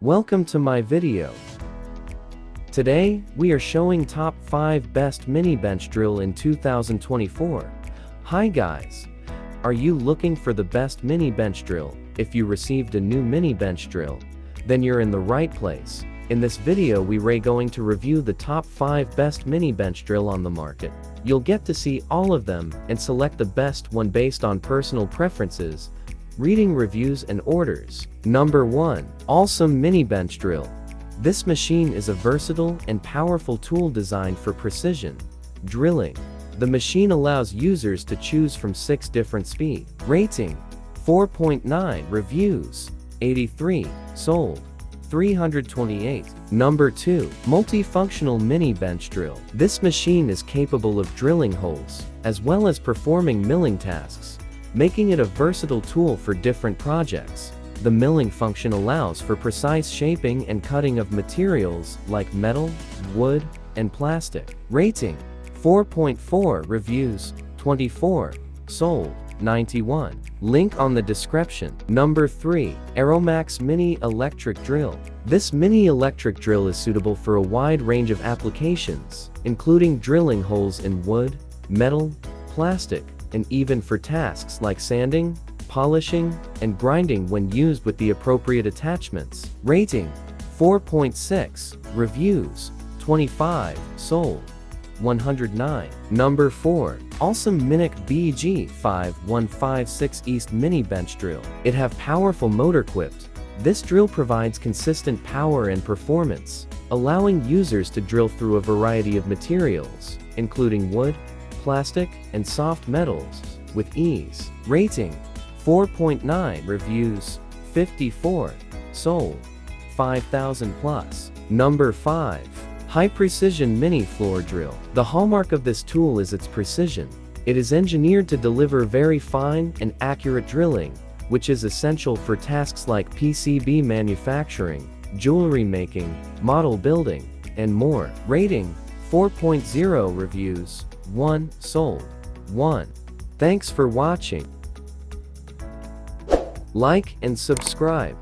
Welcome to my video. Today, we are showing top 5 best mini bench drill in 2024. Hi guys! Are you looking for the best mini bench drill? If you received a new mini bench drill, then you're in the right place. In this video we're going to review the top 5 best mini bench drill on the market. You'll get to see all of them and select the best one based on personal preferences, reading reviews and orders. Number 1. Awesome Mini Bench Drill. This machine is a versatile and powerful tool designed for precision drilling. The machine allows users to choose from 6 different speed. Rating: 4.9. Reviews: 83. Sold: 328. Number 2. Multifunctional Mini Bench Drill. This machine is capable of drilling holes, as well as performing milling tasks, making it a versatile tool for different projects. The milling function allows for precise shaping and cutting of materials like metal, wood, and plastic. Rating: 4.4. Reviews: 24. Sold: 91. Link on the description. Number 3. AOMAX Mini Electric Drill. This mini electric drill is suitable for a wide range of applications, including drilling holes in wood, metal, plastic, and even for tasks like sanding, polishing, and grinding when used with the appropriate attachments. Rating: 4.6. Reviews: 25. Sold: 109. Number 4. Awesome Minik BG5156 East Mini Bench Drill. It have powerful motor equipped. This drill provides consistent power and performance, allowing users to drill through a variety of materials, including wood, plastic, and soft metals, with ease. Rating: 4.9. Reviews: 54. Sold: 5,000 plus. Number 5. High Precision Mini Floor Drill. The hallmark of this tool is its precision. It is engineered to deliver very fine and accurate drilling, which is essential for tasks like PCB manufacturing, jewelry making, model building, and more. Rating: 4.0. Reviews: 1. Sold: 1. Thanks for watching. Like and subscribe.